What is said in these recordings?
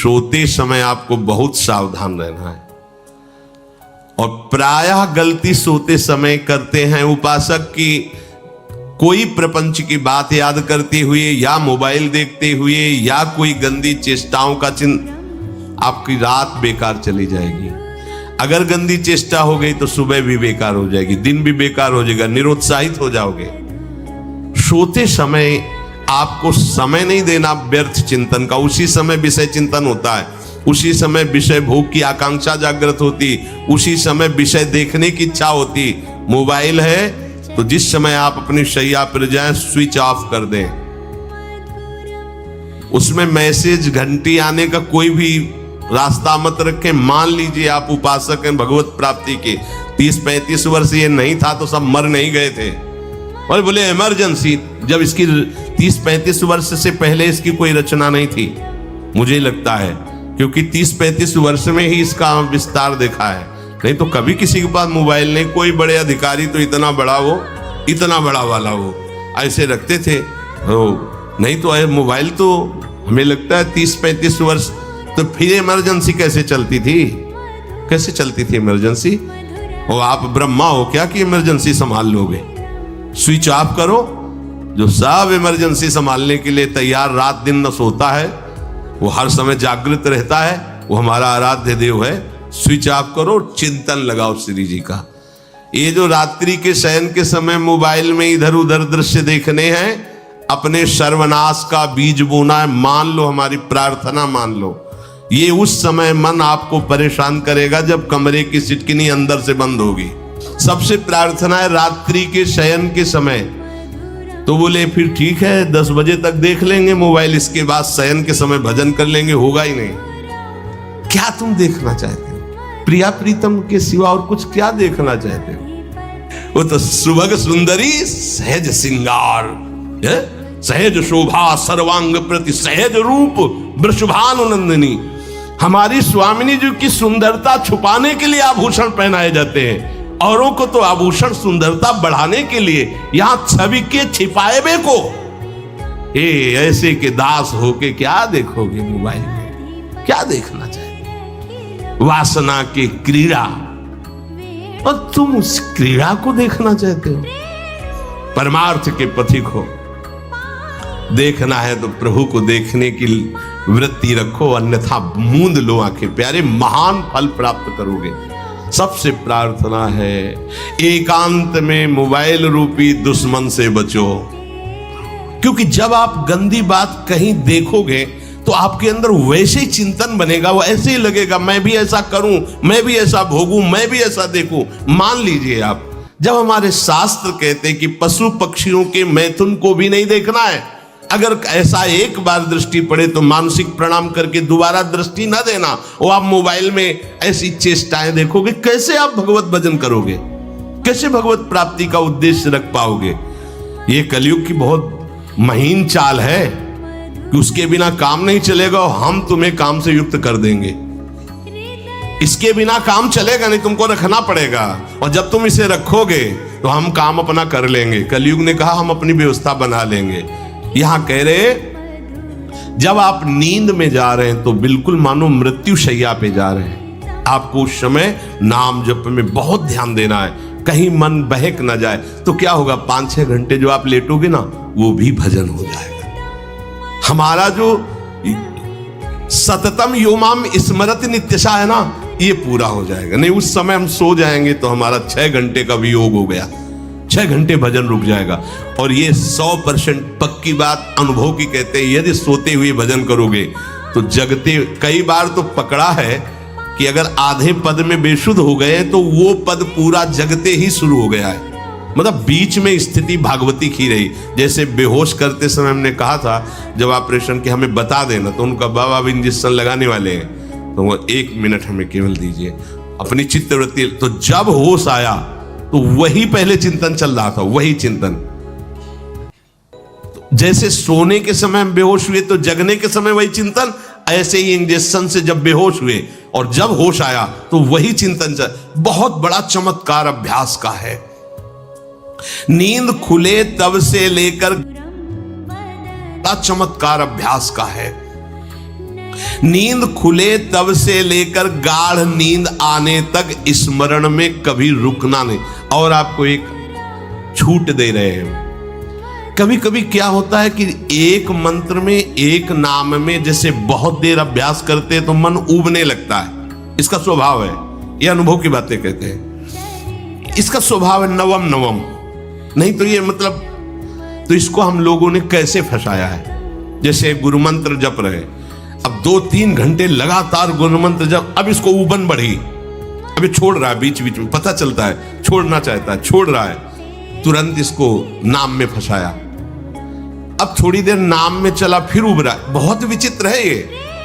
सोते समय आपको बहुत सावधान रहना है। और प्रायः गलती सोते समय करते हैं उपासक की, कोई प्रपंच की बात याद करते हुए या मोबाइल देखते हुए या कोई गंदी चेष्टाओं का आपकी रात बेकार चली जाएगी। अगर गंदी चेष्टा हो गई तो सुबह भी बेकार हो जाएगी, दिन भी बेकार हो जाएगा, निरुत्साहित हो जाओगे। सोते समय आपको समय नहीं देना व्यर्थ चिंतन का। उसी समय विषय चिंतन होता है, उसी समय विषय भोग की आकांक्षा जागृत होती, उसी समय विषय देखने की इच्छा होती। मोबाइल है तो जिस समय आप अपनी शैया पर जाएं स्विच ऑफ कर दें। उसमें मैसेज घंटी आने का कोई भी रास्ता मत रखें। मान लीजिए आप उपासक हैं भगवत प्राप्ति के, 30-35 वर्ष ये नहीं था तो सब मर नहीं गए थे। और बोले इमरजेंसी, जब इसकी 30-35 वर्ष से पहले इसकी कोई रचना नहीं थी, मुझे लगता है, क्योंकि 30-35 वर्ष में ही इसका विस्तार देखा है। नहीं तो कभी किसी के पास मोबाइल नहीं। कोई बड़े अधिकारी तो इतना बड़ा वो, इतना बड़ा वाला वो ऐसे रखते थे, नहीं तो मोबाइल तो हमें लगता है 30-35 वर्ष। तो फिर इमरजेंसी कैसे चलती थी? कैसे चलती थी इमरजेंसी? और आप ब्रह्मा हो क्या कि इमरजेंसी संभाल लोगे? स्विच ऑफ करो। जो सब इमरजेंसी संभालने के लिए तैयार, रात दिन न सोता है, वो हर समय जागृत रहता है, वो हमारा आराध्य देव है। स्विच ऑफ करो, चिंतन लगाओ श्री जी का। ये जो रात्रि के शयन के समय मोबाइल में इधर उधर दृश्य देखने हैं, अपने सर्वनाश का बीज बोना है। मान लो, हमारी प्रार्थना मान लो, ये उस समय मन आपको परेशान करेगा जब कमरे की सिटकिनी अंदर से बंद होगी। सबसे प्रार्थना है रात्रि के शयन के समय। तो बोले फिर ठीक है 10 बजे तक देख लेंगे मोबाइल, इसके बाद शयन के समय भजन कर लेंगे। होगा ही नहीं। क्या तुम देखना चाहते हो? प्रिया प्रीतम के सिवा और कुछ क्या देखना चाहते हो? वो तो सुभग सुंदरी सहज सिंगार, सहज शोभा सर्वांग प्रति सहज रूप वृषभानुनंदिनी। हमारी स्वामिनी जी की सुंदरता छुपाने के लिए आभूषण पहनाए जाते हैं, औरों को तो आभूषण सुंदरता बढ़ाने के लिए। यहां छवि के छिपाए को ऐसे के दास होके क्या देखोगे मोबाइल में? क्या देखना चाहते? वासना की क्रीड़ा, और तुम उस क्रीड़ा को देखना चाहते हो? परमार्थ के पथिक हो। देखना है तो प्रभु को देखने की वृत्ति रखो, अन्यथा मूंद लो आंखें। प्यारे, महान फल प्राप्त करोगे। सबसे प्रार्थना है एकांत में मोबाइल रूपी दुश्मन से बचो, क्योंकि जब आप गंदी बात कहीं देखोगे तो आपके अंदर वैसे ही चिंतन बनेगा, वो ऐसे ही लगेगा मैं भी ऐसा करूं, मैं भी ऐसा भोगूं, मैं भी ऐसा देखूं। मान लीजिए आप, जब हमारे शास्त्र कहते हैं कि पशु पक्षियों के मैथुन को भी नहीं देखना है, अगर ऐसा एक बार दृष्टि पड़े तो मानसिक प्रणाम करके दोबारा दृष्टि न देना। और आप मोबाइल में ऐसी चेष्टाएं देखोगे, कैसे आप भगवत भजन करोगे? कैसे भगवत प्राप्ति का उद्देश्य रख पाओगे? ये कलयुग की बहुत महीन चाल है कि उसके बिना काम नहीं चलेगा और हम तुम्हें काम से युक्त कर देंगे। इसके बिना काम चलेगा नहीं, तुमको रखना पड़ेगा। और जब तुम इसे रखोगे तो हम काम अपना कर लेंगे। कलयुग ने कहा हम अपनी व्यवस्था बना लेंगे। यहां कह रहे जब आप नींद में जा रहे हैं तो बिल्कुल मानो मृत्यु शैया पे जा रहे हैं। आपको उस समय नाम जप में बहुत ध्यान देना है, कहीं मन बहक ना जाए। तो क्या होगा, 5-6 घंटे जो आप लेटोगे ना, वो भी भजन हो जाएगा। हमारा जो सततम योमाम स्मरति नित्यशा है ना, ये पूरा हो जाएगा। नहीं उस समय हम सो जाएंगे तो हमारा 6 घंटे का वियोग हो गया, 6 घंटे भजन रुक जाएगा। और ये 100% पक्की बात अनुभव की कहते हैं, यदि सोते हुए भजन करोगे तो जगते, कई बार तो पकड़ा है कि अगर आधे पद में बेशुद्ध हो गए तो वो पद पूरा जगते ही शुरू हो गया है। मतलब बीच में स्थिति भागवती की रही। जैसे बेहोश करते समय हमने कहा था जब ऑपरेशन के हमें बता देना, तो उनका बाबा अब इंजेक्शन लगाने वाले हैं तो वो 1 मिनट हमें केवल दीजिए, अपनी चित्तवृत्ति। तो जब होश आया तो वही पहले चिंतन चल रहा था, वही चिंतन। जैसे सोने के समय हम बेहोश हुए तो जगने के समय वही चिंतन, ऐसे ही इंजेक्शन से जब बेहोश हुए और जब होश आया तो वही चिंतन चल। बहुत बड़ा चमत्कार अभ्यास का है। नींद खुले तब से लेकर चमत्कार अभ्यास का है। नींद खुले तब से लेकर गाढ़ नींद आने तक स्मरण में कभी रुकना नहीं। और आपको एक छूट दे रहे हैं। कभी कभी क्या होता है कि एक मंत्र में, एक नाम में जैसे बहुत देर अभ्यास करते हैं तो मन ऊबने लगता है। इसका स्वभाव है, ये अनुभव की बातें कहते हैं। इसका स्वभाव है नवम नवम, नहीं तो ये मतलब, तो इसको हम लोगों ने कैसे फंसाया है। जैसे गुरु मंत्र जप रहे, अब 2-3 घंटे लगातार गुरु मंत्र जप, अब इसको ऊबन बढ़ी, अभी छोड़ रहा है, बीच बीच में पता चलता है छोड़ना चाहता है, छोड़ रहा है, तुरंत इसको नाम में फंसाया। अब थोड़ी देर नाम में चला, फिर उब रहा है, बहुत विचित्र है ये,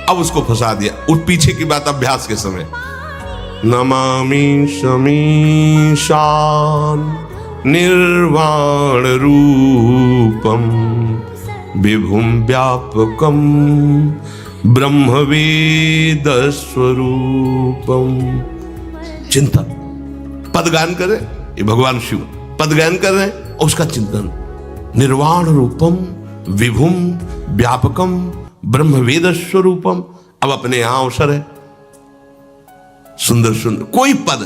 अब उसको फंसा दिया। उस पीछे की बात अभ्यास के समय, नमामि शमीशान निर्वाण रूपम विभुम व्यापकम ब्रह्मवेद स्वरूपम। चिंतन, पदगान करे, ये भगवान शिव पदगान कर रहे हैं, और उसका चिंतन, निर्वाण रूपम विभुम व्यापकम ब्रह्मवेद स्वरूपम। अब अपने यहां अवसर है, सुंदर सुंदर कोई पद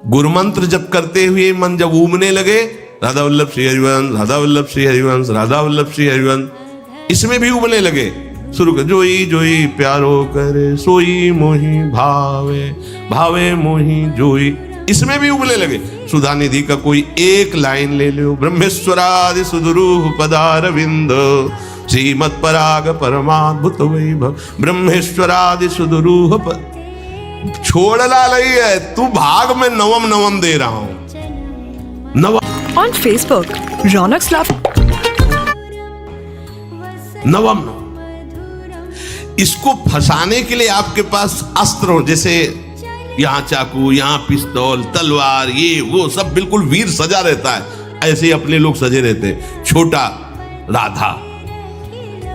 गुरु मंत्र जब करते हुए मन जब ऊबने लगे, राधा वल्लभ श्री हरिवंश, राधा वल्लभ श्री हरिवंश, राधा वल्लभ श्री हरिवंश, इसमें भी उबने लगे, शुरू कर, जोई जोई प्यारो करे सोई मोही भावे, भावे मोही जोई, इसमें भी उबने लगे। सुधा निधि का कोई एक लाइन ले लो, ब्रह्मेश्वरादि सुदुरूह पदारविंद श्रीमत् पराग परमाद्भुत वैभव, ब्रह्मेश्वरादि सुदुरूह छोड़ना नहीं है, तू भाग में नवम नवम दे रहा हूं। नवम ऑन फेसबुक रौनक स्लैप नवम। इसको फंसाने के लिए आपके पास अस्त्र हो, जैसे यहां चाकू, यहां पिस्तौल, तलवार, ये वो सब बिल्कुल वीर सजा रहता है, ऐसे ही अपने लोग सजे रहते हैं। छोटा राधा,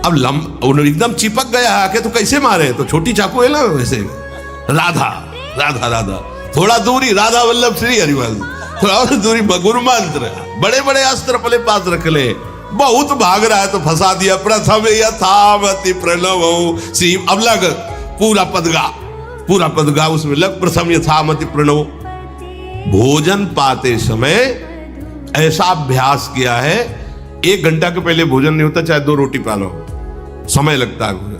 अब एकदम चिपक गया आके तो कैसे मारे, तो छोटी चाकू है ना, वैसे राधा राधा राधा, थोड़ा दूरी राधा वल्लभ श्री हरिवंश, थोड़ा और दूरी गुरु मंत्र, बड़े बड़े अस्त्र अपने पास रख ले। बहुत भाग रहा है तो फंसा दिया, प्रथम यथावति प्रणव श्री, अब लग पूरा पदगा, पूरा पदगा उसमें लग, प्रथम यथामति प्रणव। भोजन पाते समय ऐसा अभ्यास किया है, 1 घंटा के पहले भोजन नहीं होता, चाहे 2 रोटी पालो, समय लगता है भोजन,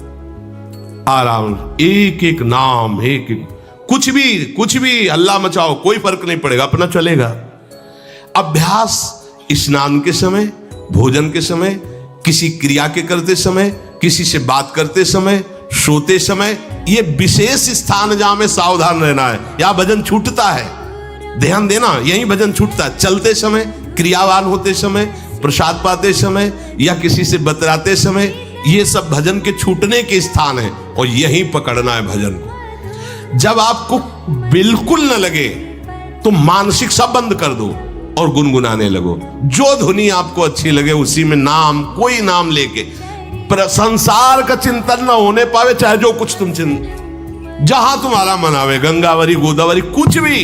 आराम, एक एक नाम, एक एक, कुछ भी हल्ला मचाओ, कोई फर्क नहीं पड़ेगा, अपना चलेगा। अभ्यास स्नान के समय, भोजन के समय, किसी क्रिया के करते समय, किसी से बात करते समय, सोते समय, ये विशेष स्थान जहां में सावधान रहना है। यहां भजन छूटता है, ध्यान देना, यही भजन छूटता है। चलते समय, क्रियावान होते समय, प्रसाद पाते समय या किसी से बतराते समय, ये सब भजन के छूटने के स्थान है, और यही पकड़ना है भजन को। जब आपको बिल्कुल न लगे तो मानसिक सब बंद कर दो और गुनगुनाने लगो, जो धुनी आपको अच्छी लगे उसी में नाम, कोई नाम लेके, संसार का चिंतन न होने पावे, चाहे जो कुछ तुम जहां तुम्हारा मन आवे, गंगावरी गोदावरी, कुछ भी,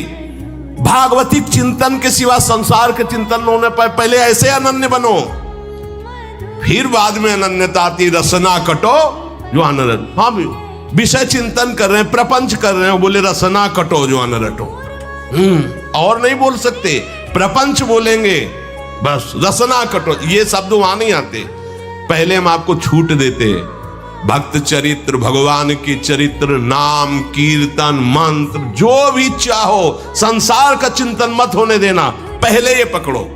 भागवतिक चिंतन के सिवा संसार के चिंतन न होने पाए। पहले ऐसे अनन्य बनो, फिर बाद में अनन्यता आती, रसना कटो जो अनरट। हाँ भी विषय चिंतन कर रहे हैं, प्रपंच कर रहे हैं, बोले रसना कटो जो अनरटो, और नहीं बोल सकते, प्रपंच बोलेंगे बस, रसना कटो, ये शब्द वहां नहीं आते। पहले हम आपको छूट देते, भक्त चरित्र, भगवान की चरित्र, नाम, कीर्तन, मंत्र, जो भी चाहो, संसार का चिंतन मत होने देना, पहले ये पकड़ो,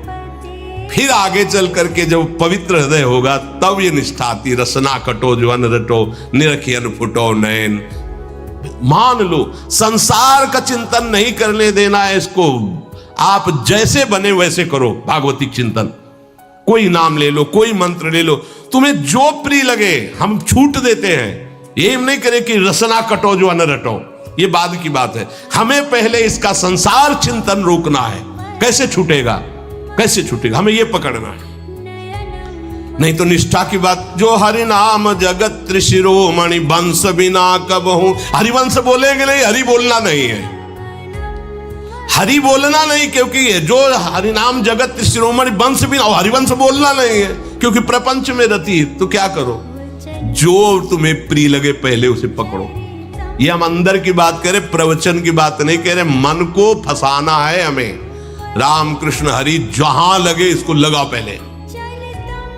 फिर आगे चल करके जब पवित्र हृदय होगा तब ये निष्ठा आती, रसना कटो जो अन रटो, निरखियन फुटो नयन। मान लो संसार का चिंतन नहीं करने देना है इसको, आप जैसे बने वैसे करो भागवतिक चिंतन, कोई नाम ले लो, कोई मंत्र ले लो, तुम्हें जो प्रिय लगे, हम छूट देते हैं। ये नहीं करे कि रसना कटो जो अन रटो, ये बाद की बात है, हमें पहले इसका संसार चिंतन रोकना है। कैसे छूटेगा, कैसे छूटेगा, हमें यह पकड़ना है, नहीं तो निष्ठा की बात। जो हरि नाम जगत त्रिशिरोमणि वंश बिना कबहू, हरिवंश बोलेंगे नहीं, हरि बोलना नहीं है, हरि बोलना नहीं, क्योंकि जो हरि नाम जगत त्रिशिरोमणि वंश बिना, हरिवंश बोलना नहीं है, क्योंकि प्रपंच में रति, तो क्या करो, जो तुम्हें प्रिय लगे पहले उसे पकड़ो। ये हम अंदर की बात कह रहे, प्रवचन की बात नहीं कह रहे। मन को फंसाना है हमें। राम कृष्ण हरि जहां लगे इसको लगाओ,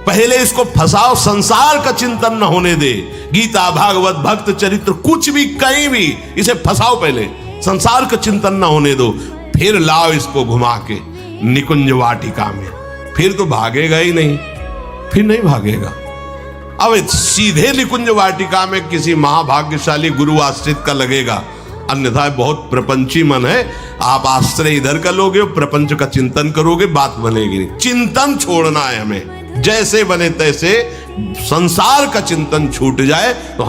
पहले इसको फंसाओ। संसार का चिंतन न होने दे। गीता भागवत भक्त चरित्र कुछ भी कहीं भी इसे फंसाओ, पहले संसार का चिंतन न होने दो, फिर लाओ इसको घुमा के निकुंज वाटिका में। फिर तो भागेगा ही नहीं, फिर नहीं भागेगा। अब सीधे निकुंज वाटिका में किसी महाभाग्यशाली गुरु आश्रित का लगेगा, अन्यथा बहुत प्रपंची मन है। आप आश्रय इधर का लोगे, प्रपंच का चिंतन करोगे, बात बनेगी नहीं। चिंतन छोड़ना है हमें, जैसे बने तैसे संसार का चिंतन छूट जाए तो